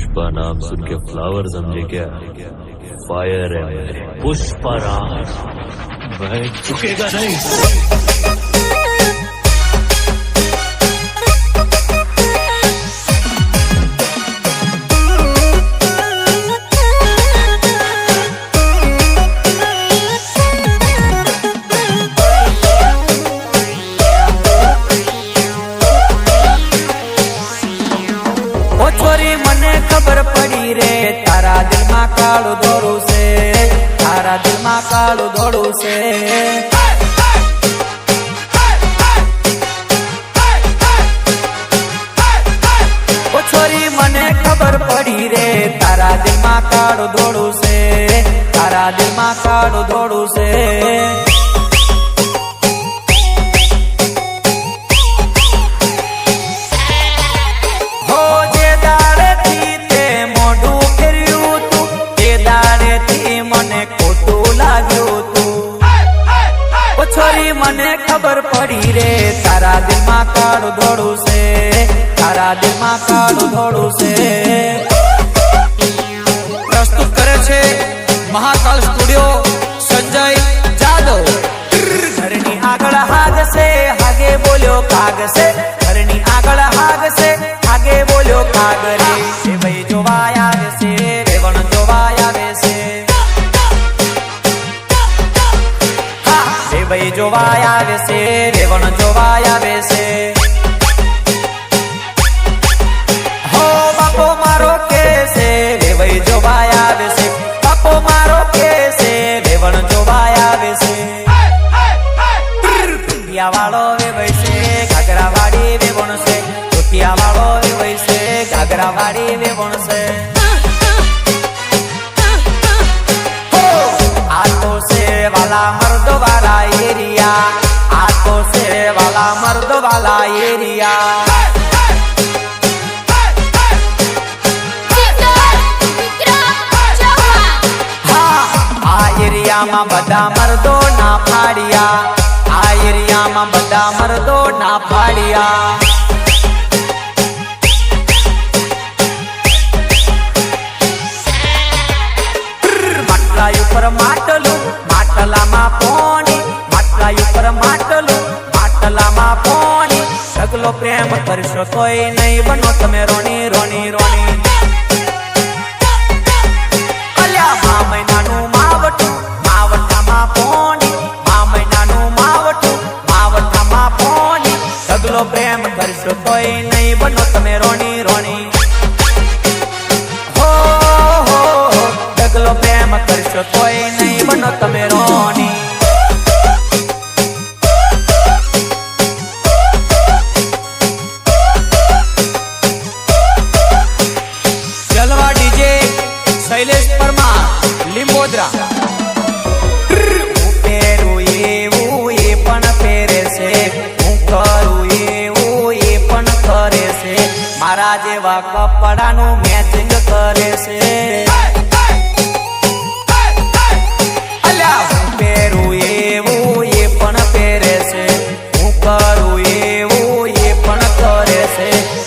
पुष्पा नाम सुन के फ्लावर समझे क्या? फायर है मेरे पुष्पा राज, मैं झुकेगा नहीं। छोरी मने खबर पड़ी रे तारा दिल में काळू धोळू से, तारा दिल में काळू धोळू से। ओ छोरी मने खबर पड़ी रे तारा दिल में काळू धोळू से, तारा दिल में काळू धोळू से। छोरी मने खबर पड़ी रे तारा दिल में काळू धोळू से, तारा दिल में काळू धोळू से। प्रस्तुत करे छे महाकाल स्टूडियो संजय जादव। घरनी आगळ हाग से हागे बोल्यो काग से, घरनी आगळ हाग से हागे बोल्यो काग रे। ए भाई जोवाया रे से रेवण जोवाया रे से, भाई जोवाया वे से रेवण जोवाया वे से। हो बापो मारो के से रे भाई जोवाया वे से, बापो मारो के से रेवण जोवाया वे से। टोटिया वालो वे भाई से घाघरा वाड़ी वे बन से, टोटिया वालो वे भाई से घाघरा वाड़ी वे बन से। आतो से वाला मर्द वाला एरिया, आतो से वाला मर्द वाला एरिया। हाँ आ एरिया में बड़ा मर्दो ना फाड़िया, आ एरिया में बड़ा मर्दो ना फाड़िया। पर માટલું માટલામાં પોણી, માટલા ઉપર માટલું માટલામાં પોણી। સગલો પ્રેમ કરશો તોય નહીં બનો તમે રોણી રોણી રોણી। અલ્યા મા મહિનાનું માવઠું માવઠામાં પોણી, મા મહિનાનું માવઠું માવઠામાં પોણી। સગલો પ્રેમ કરશો તોય નહીં બનો તમે રોણી રોણી। સગલો પ્રેમ કરશો તોય નહીં બનો તમે રોણી। જલવા ડીજે શૈલેષ પરમાર લીંબોદરા। હું પહેરું એવું એ પણ પહેરે છે, હું કરું એવું એ પણ કરે છે, મારા જેવા કપડાનું મેચિંગ કરે છે।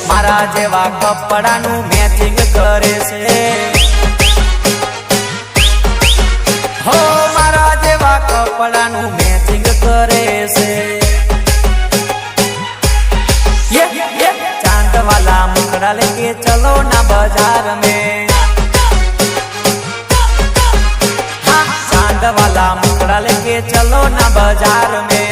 मारा जेवा कपड़ानु मैचिंग करे से, हो मारा जेवा कपड़ानु मैचिंग करे से। ये चांद वाला मुखड़ा लेके चलो ना बाजार में, हाँ चांद वाला मुखड़ा लेके चलो ना बाजार में।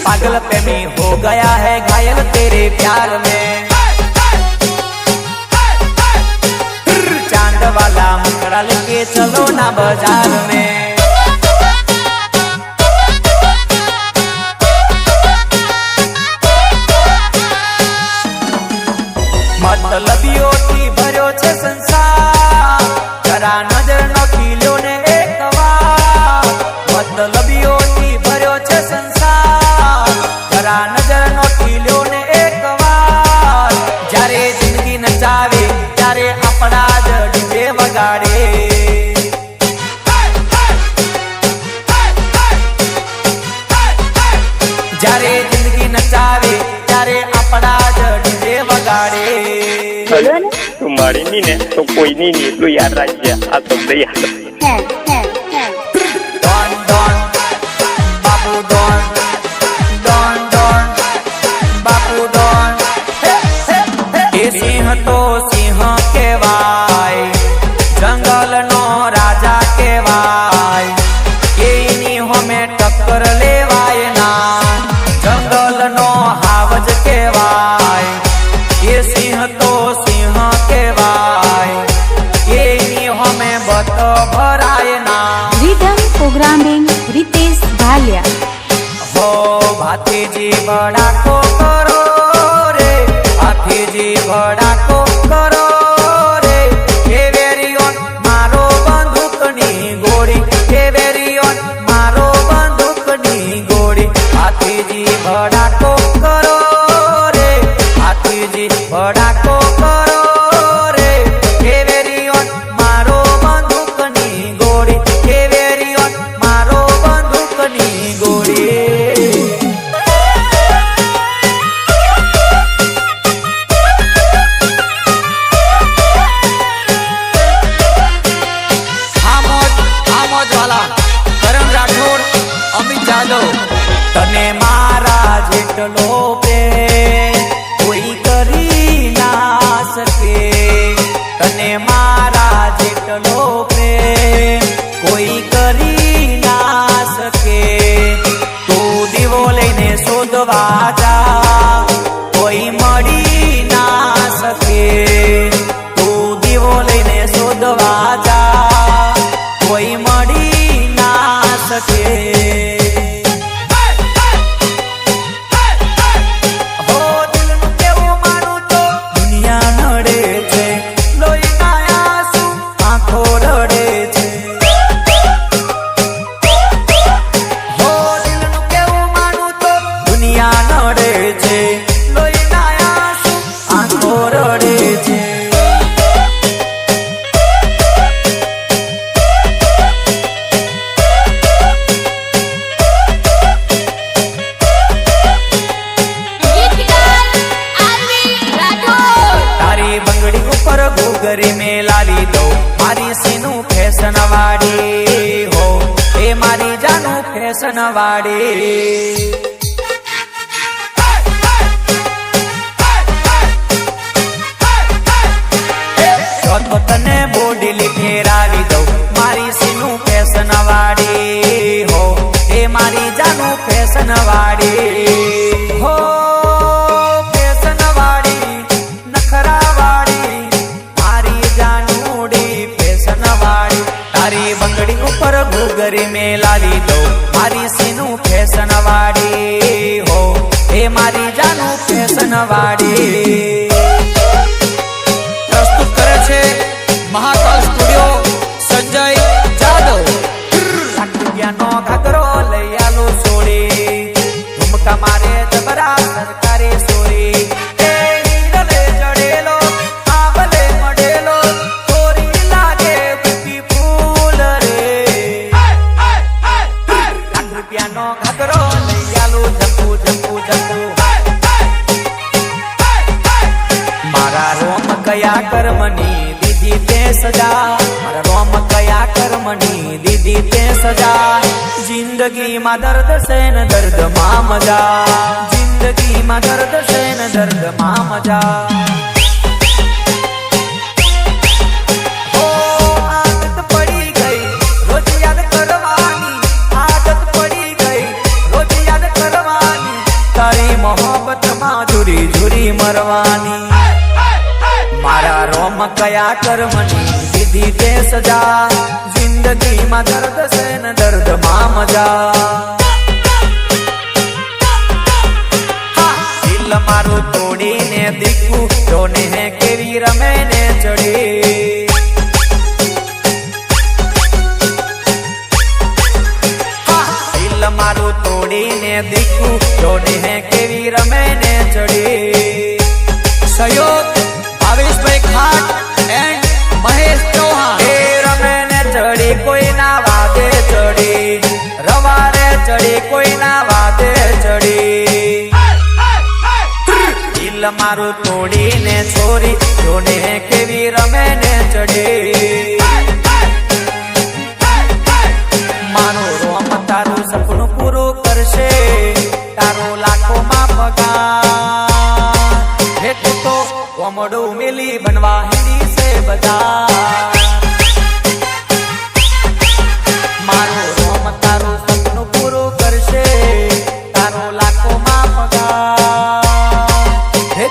पागल प्रेमी हो गया है घायल तेरे प्यार में, चांद वाला मुखड़ा लेके चलो ना बाजार में। मतलबियों की भर्यो छे संसार, जरा नजर नोखी लो ने एक बार। मतलबियों की भर्यो छे संसार, जरा नजर नोखी लो ने एक बार। जारे जिंदगी नचावे त्यारे अपना ज डीजे वगाड़े, બોલો ને. તું મારી ની ને તો કોઈ ની એટલું યાદ રાખજે. આ શબ્દ યાદ હે હે હે ડોન ડોન બાપુ ડોન ડોન ડોન બાપુ ડોન એ સિંહ તો સિંહ કહેવાય, જંગલનો રાજા કહેવાય, એની હોમે ટક્કર લેવાય ના, જંગલનો હાવજ કહેવાય, એ સિંહ તો સિંહ કહેવાય, એની હોમે બત ભરાય ના. Rhythm Programming Ritesh Bhalia. हो भातीजी बड़ाको करो रे, भातीजी बड़ाको करो रे, के वेरियोन मारो बंदूकनी गोળી, के वेरियोन मारो बंदूकनी गोળી, भातीजी बड़ाको કરો રે, ભાતીજી બડાકો કરો રે, કે વેરિયોન મારો બંદૂકની ગોળી, કે વેરિયોન મારો બંદૂકની ગોળી. આમોદ વાલા કરમ રાઠોડ, અમિત જાદવ, તને મારા જેટલો પ્રેમ કોઈ કરી ના શકે, તને મારા જેટલો પ્રેમ કોઈ કરી ના શકે, તું દીવો લઈને શોધવા જા કોઈ મળી ના શકે, તું દીવો લઈને શોધવા જા કોઈ મળી ના શકે. હો દિલનું કેવું માનું તો દુનિયા નડે છે, લોહીના આંસુ આંખો રડે છે. હો દિલનું કેવું માનું તો દુનિયા નડે છે, લોહીના આંસુ આંખો રડે છે. તારી બંગડી ઉપર ઘૂઘરી મેં લાવી દઉં, મારી સીનું ફેશન વાળી હો, એ મારી જાનું ફેશન વાળી. જો તો તને બોડીલી ફેરાવી દઉં, મારી સીનું ફેશન વાળી હો, એ મારી જાનું ફેશન વાળી હો. ફેશન વાળી નખરા વાળી મારી જાનુડી ફેશન વાળી, તારી બંગડી ઉપર ઘૂઘરી મેં લાવી દઉં, મારી સીનું ફેશન વાળી હો, એ મારી જાનું ફેશન વાળી. પ્રસ્તુત કરે છે મહાકાલ સ્ટુડિયો સંજય જાદવ. લાખ રૂપિયાનો ઘાઘરો લઈ આલો છોડી, ઝુમકા મારે જબરા સરકારી સોરી, એ હીરલે જડેલો આંબલે મડેલો, ચોરી લાગે ફૂટી ફૂલ રે. લાખ રૂપિયાનો ઘાઘરો લઈ આલો જંપુ જંપુ જંપુ, મારા રોમ કયા કર્મની દીધી તે સજા, મારા રોમ કયા કર્મની દીધી તે સજા, જિંદગીમાં દર્દ છે ને દર્દમાં મજા, જિંદગીમાં દર્દ છે ને દર્દમાં મજા. ઓ આદત પડી ગઈ રોજ યાદ કરવાની, આદત પડી ગઈ રોજ યાદ કરવાની, તારી મોહબ્બતમાં ઝુરી ઝુરી મરવાની. મારા રોમ કયા કર્મની દીધી તે સજા, જિંદગીમાં દર્દ છે ને દર્દમાં મજા. દિલ મારું તોડીને દીકું જોને હે કેવી રમે ને ચડી, દિલ મારું તોડીને દીકું જોને હે કેવી રમે ને ચડી. સહયોગ ભાવેશભાઈ ખાટ એન્ડ મહેશ ચૌહાણ. એ રમે ને ચડી કોઈના વાદે ચડી, રવારે ચડી કોઈના વાદે ચડી, દિલ દિલ મારું તોડીને છોરી જોને કેવી રમે ને ચડે મારું રોમ તારું સપનું પૂરું કરશે તારો લાખોમાં પગાર હે તું તો કોમડું મેલી બનવા હેડી છે બધા મારું રોમ તારું સપનું પૂરું કરશે તારો લાખોમાં પગાર હે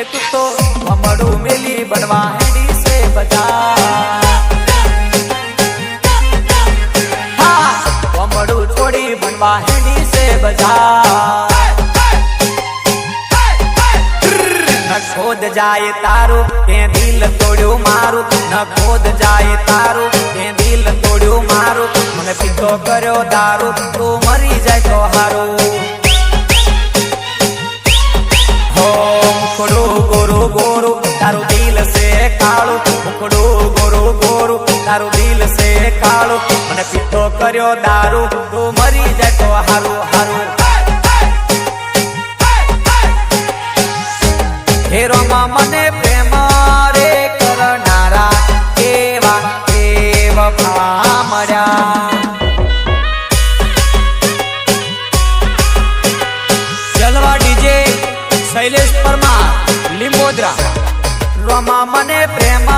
તું તો કોમડું મેલી બનવા હેડી છે બધા છોડી બનવા હેડી છે બધા ન ખોદ જાય તારું તે દિલ તોડ્યું મારું ન ખોદ જાય તારું તે દિલ તોડ્યું મારું મને પીધો કર્યો દારૂ તું મરી જાય તો હારું હો મુખડું ગોરું ગોરું તારું દિલ છે કાળું મુખડું ગોરું ગોરું તારું દિલ છે કાળું મને પીધો કર્યો દારૂ તું મરી જાય તો હારું હારું હેરોમાં મને પ્રેમ રે કરનારા એવા વફા મળ્યા જલવા ડીજે શૈલેષ પરમાર લીંબોદરા રોમાં મને પ્રેમ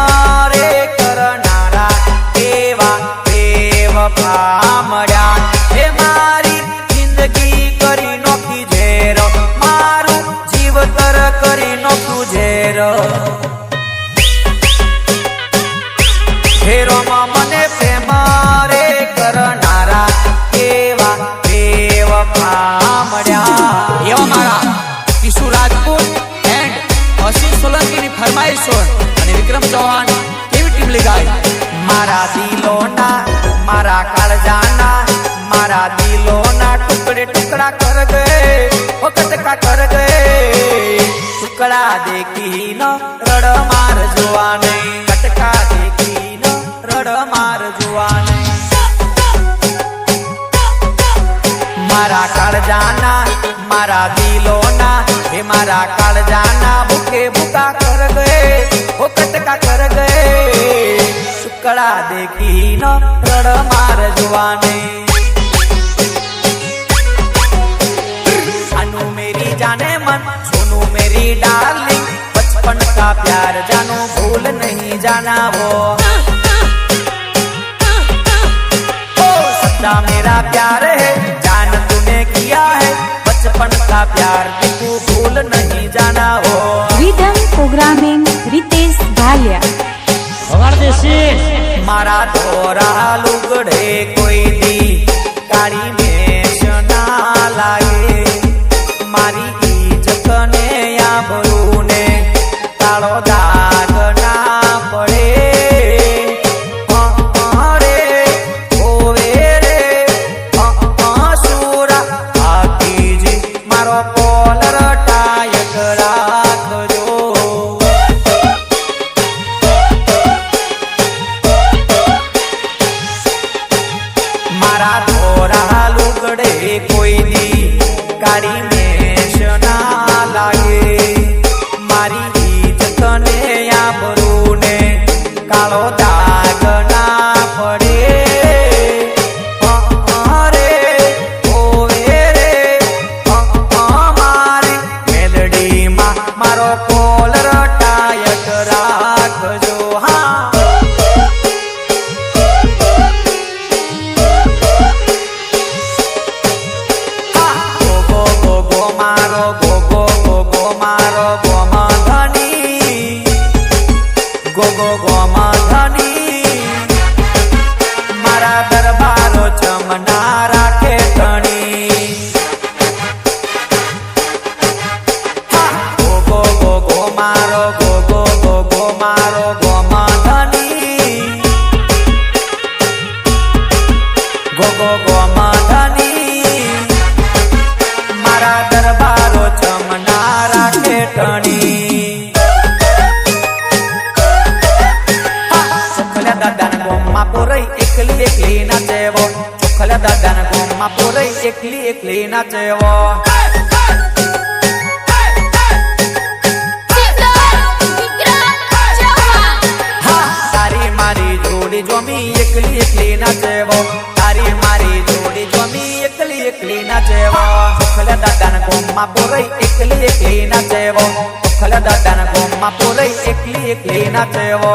રે કરનારા એવા વફા મળ્યા હે મારી જિંદગી કરી નોખી ઝેર મારું જીવતર કરી નોખું ઝેર હેરોમાં મને પ્રેમ રે કરનારા એવા વફા મળ્યા એવા મારા કિશોર રાજપૂત એન્ડ અશિષ સોલંકીની ફરમાઈશો અને વિક્રમ ચૌહાણ કેવી ટીમ લગાઈ મારા દિલોના મારા કાળજાના મારા દિલોના ટુકડે ટુકડા કર ગયે કટકા કર ગયે ટુકડા દેખી ન રડ માર જોવા નહીં કટકા દેખી ન રડ માર જોવા નહીં મારા કાળજાના મારા દિલોના હે મારા કાળજાના ભૂખે ભૂકા કર ગયે કટકા કર ગયે ટુકડા દેખી ન રડ માર જોવા નહીં जानू मेरी जाने मन सोनू मेरी डार्लिंग बचपन का प्यार जानू भूल नहीं जाना वो ओ सच्चा मेरा प्यार है जान तूने किया है बचपन का प्यार तू भूल नहीं जाना वो रिदम प्रोग्रामिंग रितेश भालिया मारा तोरा लुगड़े कोई दी काली में ना लागे मारी इज्जत ने आबरू ने ताळो दाग ना પડે રે ઓવે રે સુરા આકીજી મારો કોલર ટાયક રાખજો મારા ધોરા લુગડે કોઈ દી કાળી એકલી એકલી નાચેવો ગોમમાં પોરઈ એકલી એકલી નાચેવો ઓખલા દાદાના ગોમમાં પોરઈ એકલી એકલી નાચેવો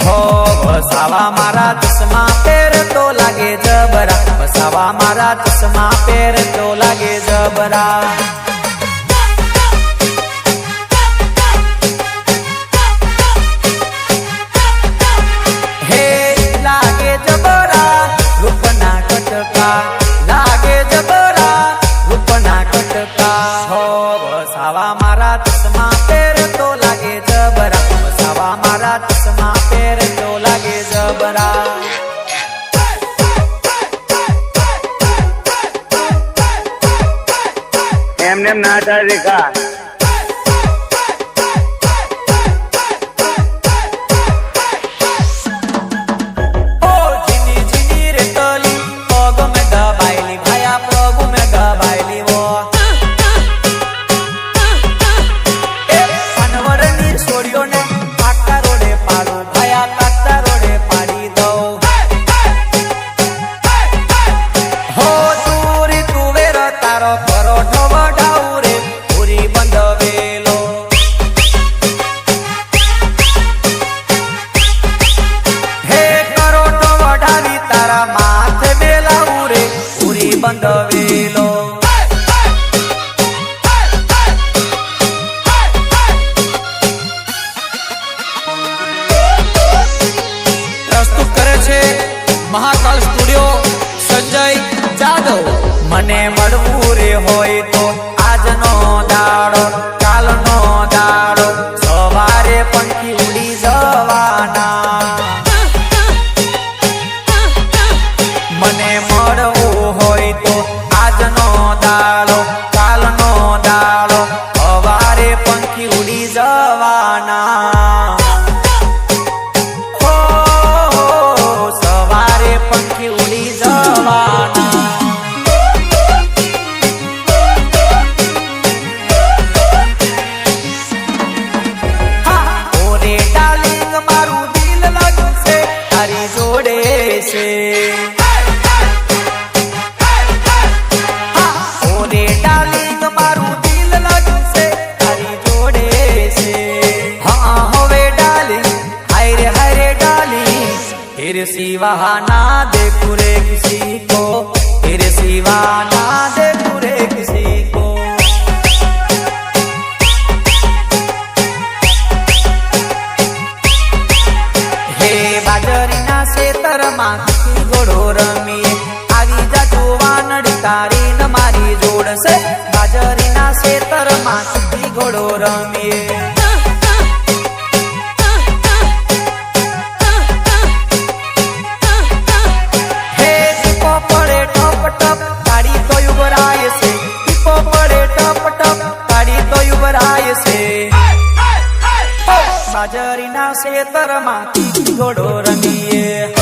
હો વસાવા મારા ચશ્મા પહેર તો લાગે જબરા વસાવા મારા ચશ્મા પહેર તો લાગે જબરા લાગે જબરા રૂપના કટકા હો વસાવા મારા ચશ્મા પહેર તો લાગે જબરા વસાવા મારા ચશ્મા પહેર તો લાગે જબરા એમને એમ ના થાય રેખા બંધવેલો પ્રસ્તુત કરે છે મહાકાલ સ્ટુડિયો સંજય જાદવ મને મળવું રે હોય તો આજનો દાડો કાલનો દાડો સવારે પંખી ઉડી જવાના મને મળવું હોય તો આજનો દાડો કાલનો દાડો સવારે પંખી ઉડી જવાના હો સવારે પંખી ઉડી જવાના ઓરે ડાર્લિંગ મારું દિલ લાગ્યું છે તારી જોડે છે तेरे सिवा ना देखूं रे किसी को तेरे सिवा ना देखूं रे किसी को हे बाजरीना सेतरमा घोड़ो रमीए आवी जा जोवा नड़ी तारी न मारी जोड़से बाजरीना सेतरमा घोड़ो रमीए બાજરીના ખેતરમાં ઘોડો રમીએ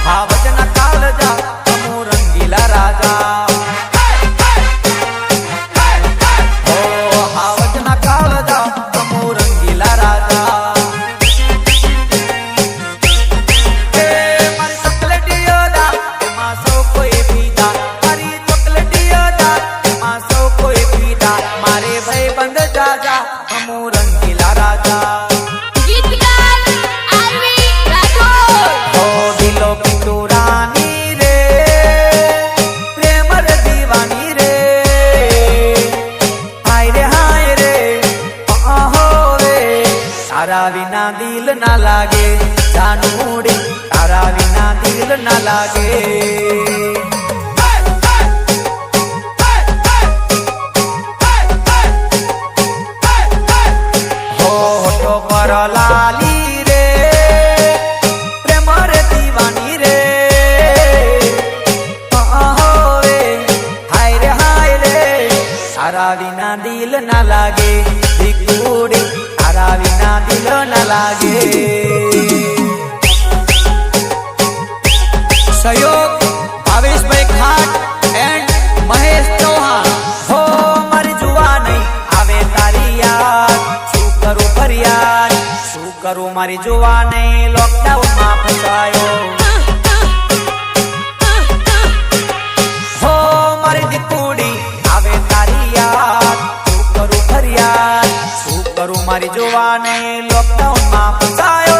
હાવજના કાળજા અમુ રંગીલા રાજા ઓ હાવજના કાળજા અમુ રંગીલા રાજા तारा विना दिल ना लागे जानूड़ी तारा विना दिल ना लागे हो होठो पर लाली रे प्रेम रे दीवानी रे वे हाय रे तारा विना दिल ना लागे दिकुड़ी तारा विना दिल न लागे सहयोग भावेश भाई खाट एंड महेश चौहान हो मारी जुआ नहीं आवे तारी याद शू करूं फरियाद शू करूं जुवाने लॉकडाउन में फसायो हो मारी दीकुड़ी आवे तारी याद शू करूं फरियाद शू करूं मारी जुवाने लॉकडाउन में फसायो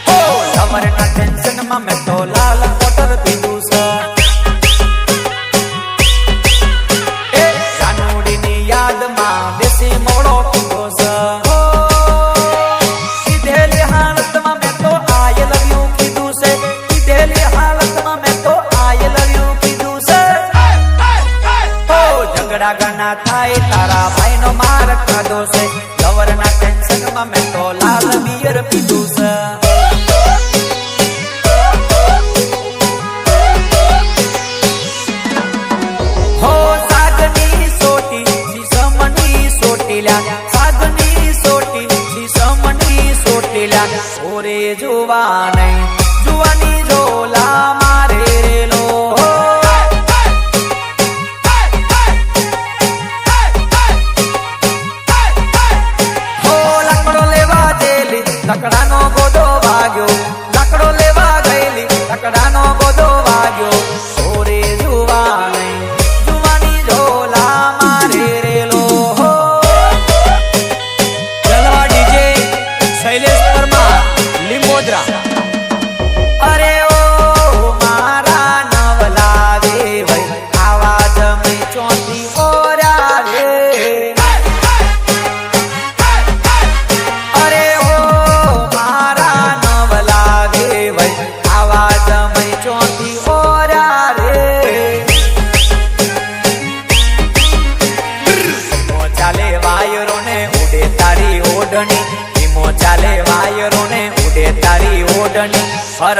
हो लवर ना टेंशन में मैं तो लाल क्वार्टर पीधू सा गना थाय तारा भाई नो मार खाधो से लवर ना टेंशन में मैं तो लाल बियर पीधू से हो सागनी सोटी शीशमनी सोटीला सागनी सोटी शीशमनी सोटीला ओरे जुवानी जुवानी झोला मारे रे लो लकड़ानो गोदो वाग्यो लकड़ो लेवा गईली लकड़ानो गोदो वाग्यो ओरे जुवानी जुवानी झोला मारे रे लो जलवा डीजे शैलेश वर्मा लिंबोदरा अरे ओ मारा नवला वे भाई आवाज में चौथी ओरा रे चाले वायरों ने उड़े तारी ओढ़नी हर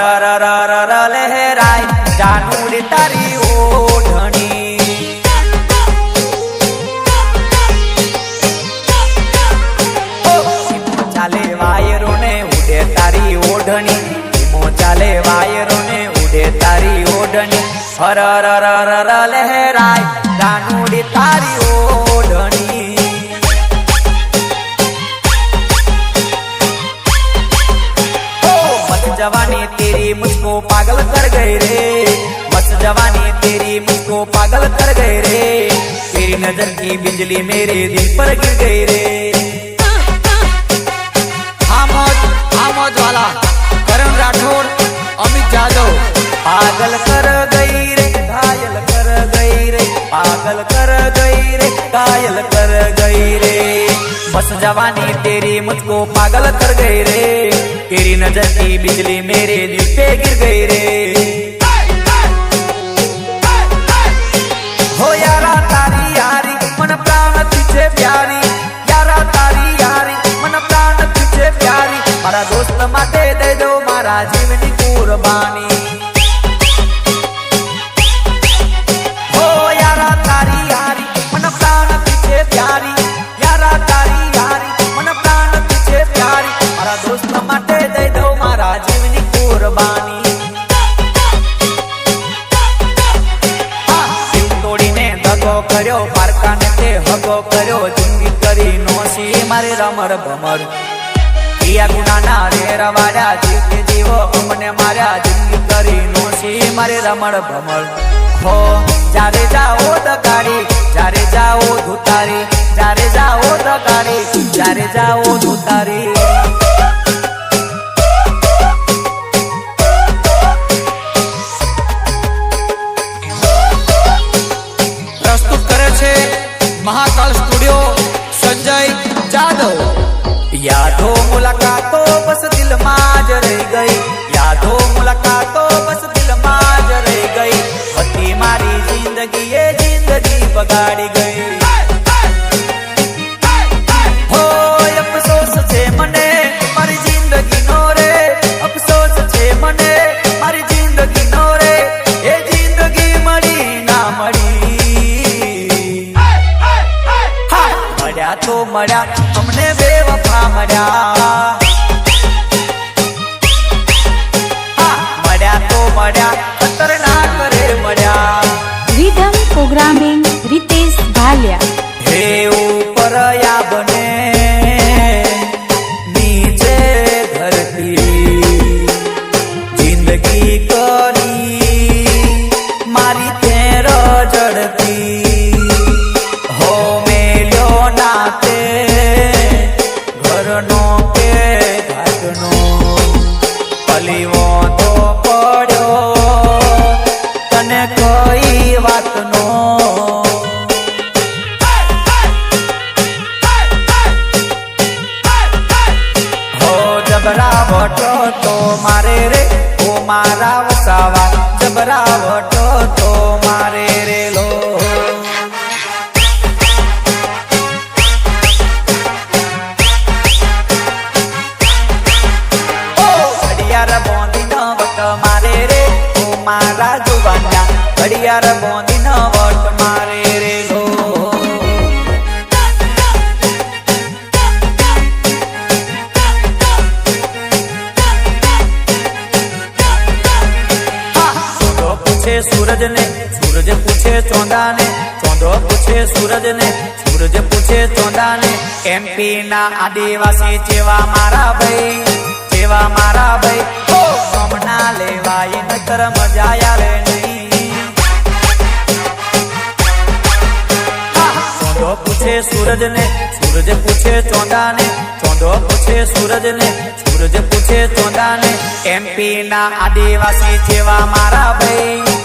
लहराए जानू उड़े तारी ओढ़नी चाले वायरों ने उड़े तारी ओढ़नी चाले वायरों ने उड़े तारी ओढ़नी हर लहराए जानू उड़े तारी ओढ़नी जवानी तेरी मुझको पागल कर गए रे मस्त जवानी तेरी मुझको पागल कर गए रे तेरी नजर की बिजली मेरे दिल पर गिर गई रे आमोद वाला करण राठौर अमित जादव पागल कर गई रे घायल कर गई रे पागल कर गई रे घायल कर गई रे बस जवानी तेरी मुझको पागल कर गई रे तेरी नजर की बिजली मेरे दिल पे गिर गई रे हो यारा तारी यारी मन प्राण तुझे प्यारी यारा तारी यारी मन प्राण तुझे प्यारी मारा दोस्त माटे दे दो मारा जीवनी कुर्बानी हो यारा तारी यारी मन प्राण तुझे प्यारी यारा तारी यारी मन प्राण तुझे प्यारी मारा दोस्त माटे दे दो मारा जीवनी कुर्बानी तोड़ी ने दगो कर्यो पारका ने ते हगो कर्यो जिंदगी करी नोसी मारे रमर भमर किया गुना ना रे रवाड़ा जीव के जीवो हमने मारा जिंदगी करी नोसी मारे रमर भमर हो जारे जाओ दगाड़ी जारे जाओ धुतारी जारे जाओ दगाड़ी जारे जाओ धुतारी महाकाल स्टूडियो संजय जादव यादों मुलाकातों बस दिल माज रह गई यादों मुलाकातों बस दिल माज रह गई होती मारी जिंदगी ये जिंदगी बगाड़ी गई हो अफसोस छे मने मारी जिंदगी नो रे अफसोस छे मने मारी जिंदगी नो रे ये जिंदगी मड़ी ना मड़ी तो मड़ा हमने बेवफा मड़ा કે ઘાટનો પલીવો તો પડ્યો તને કઈ વાતનો હો જબરાવટો તો મારે રે ઓ મારા વસાવા જબરાવટો તો મારે રે લો મારે રે ઓ મારા જુવાના ઘડિયાળ બોંધી ન વટ મારે રે લો ચોંદો પૂછે સૂરજ ને સૂરજ પૂછે ચોંદા ને ચોંદો પૂછે સૂરજ ને સૂરજ પૂછે ચોંદા ને એમપી ના આદિવાસી જેવા મારા ભાઈ ના લેવાય નતર મજા આવે નહીં ચોંદો પૂછે સૂરજ ને સૂરજ પૂછે ચોંદા ને ચોંદો પૂછે સૂરજ ને સૂરજ પૂછે ચોંદા ને એમપી ના આદિવાસી જેવા મારા ભાઈ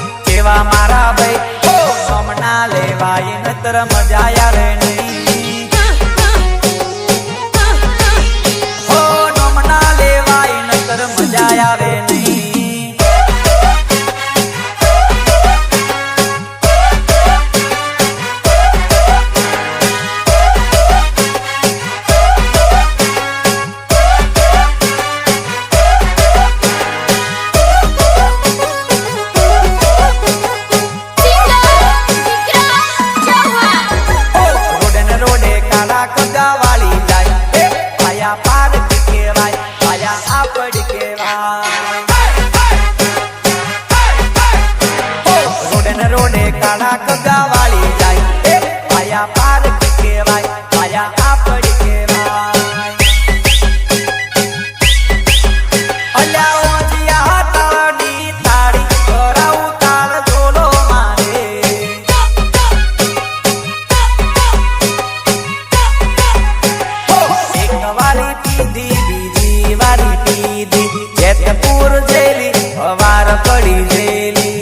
ના લેવાય નતર મજા આવે નહીં હો નોમ ના લેવાય નતર મજા આવે નહીં રોડે કાળા કગા વાળી જાય આયા પાર કેવાય આયા આપડ કેવાય અલ્યા ઓજિયા તાડી તાડી કરાઉ તાળ ઝોલો મારે એક વારી પીધી બીજી વારી પીધી જેતપુર જેલી હવાર પડી જેલી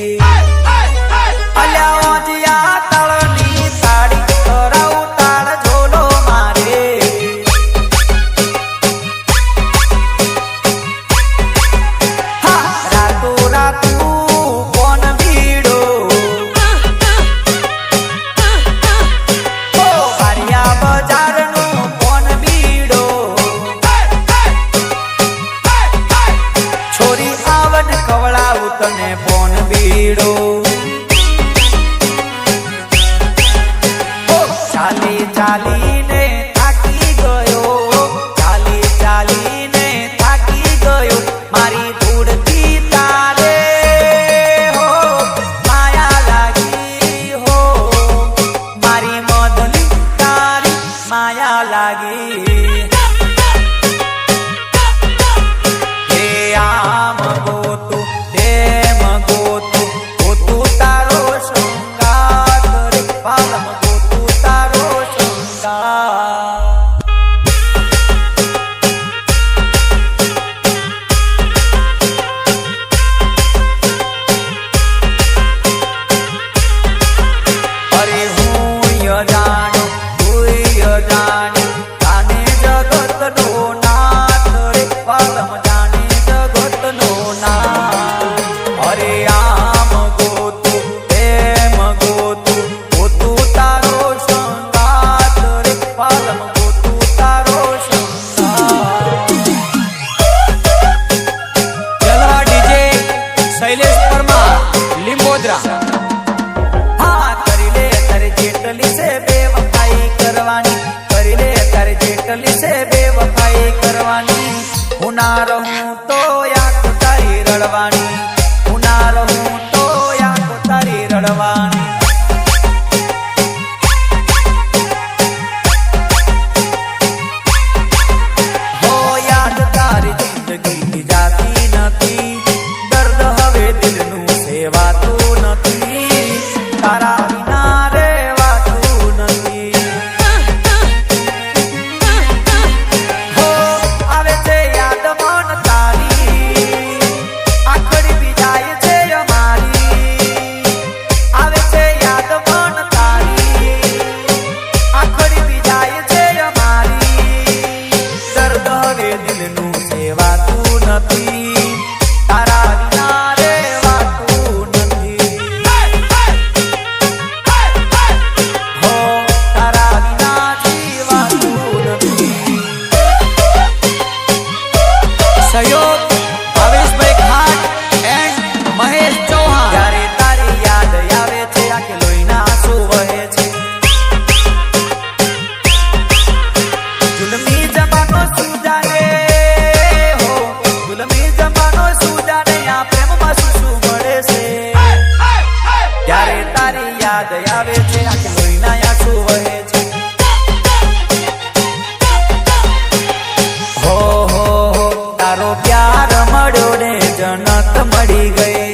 તને ફોન બીડો ચાલી ચાલીને થાકી ગયો ચાલી ચાલીને થાકી ગયો મારી ધૂળથી તારે હો માયા લાગી હો મારી મદલી તારી માયા લાગી હે આમ ગોતું ના રહું તો યાદ તારી રડવાની હું ના રહું તો યાદ તારી રડવાની હો યાદ તારી જિંદગી જાતી નથી દર્દ હવે દિલનું સેવાતું નથી તારા વિના રહેવાતું નથી હો મળી ગઈ.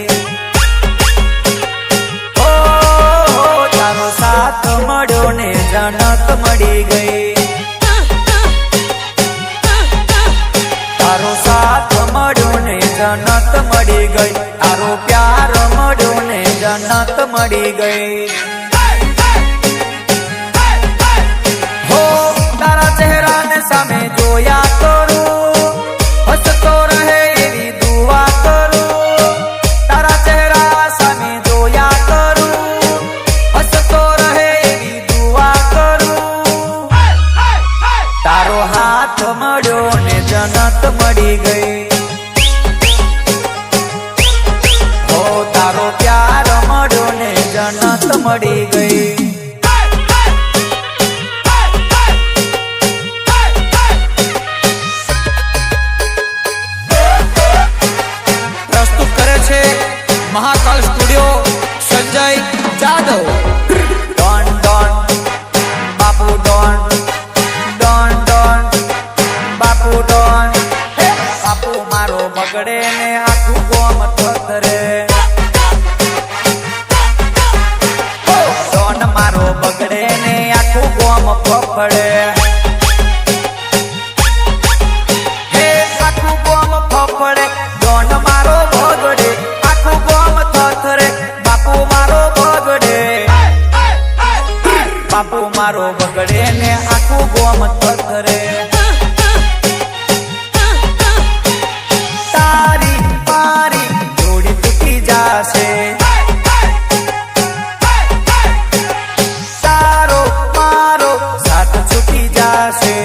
ઓ તારો સાથ મળ્યો ને જનત મળી ગઈ. તારો સાથ મળ્યો ને જનત મળી ગઈ. તારો પ્યાર મળ્યો ને જનત મળી ગઈ. હો તારા ચહેરાને સામે જોયા કરું, હસતો રહે એવી દુઆ કરું. તારા ચહેરા સામે જોયા કરું, હસતો રહે એવી દુઆ કરું. તારો હાથ મળ્યો ને જનત મળી ગઈ. હો તારો પ્યાર મળ્યો ને જનત મળી ગઈ. પ્રસ્તુત કરે છે Mahakal studio, Sanjay Jadav. Don don બાપુ ડોન, ડોન ડોન બાપુ ડોન. હે બાપુ મારો બગડે ને આખું ગોમ થથરે. ડોન મારો બગડે ને આખું ગોમ ફફડે. હે આખું ગોમ ફફડે. ડોન મારો બગડે આખું ગોમ થથરે. બાપુ મારો બગડે, બાપુ મારો બગડે ને આખું ગોમ થથરે. તારી મારી જોડી તૂટી જાશે. તારો મારો સાથ છૂટી જાશે.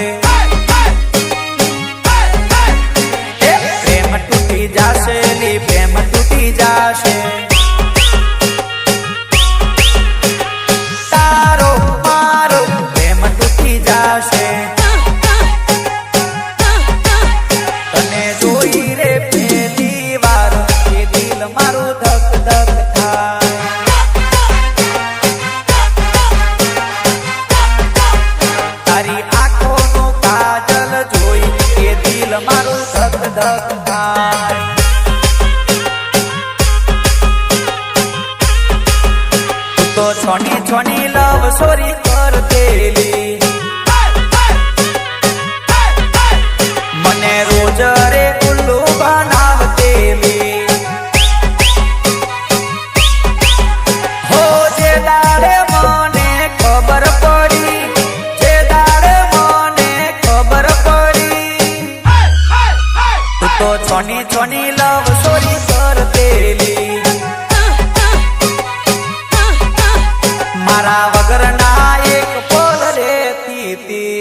પ્રેમ તૂટી જાશે ની પ્રેમ તૂટી જાશે. તારો મારો પ્રેમ તૂટી જાશે. તને જોઈ રે પહેલી વાર એ દિલ મારું ધક ધક થાય. તારી આંખોનું કાજલ જોઈ એ દિલ મારું ધક ધક થાય. તું તો છોની છોની લવ સોરી કરતેલી. મને રોજ રે ઉલ્લુ બનાવતેલી. હો જે દાડે મને ખબર પડી, જે દાડે મને ખબર પડી. તું તો છોની છોની લવ સોરી કરતેલી. મારા વગરના એક પલ રેતી તી.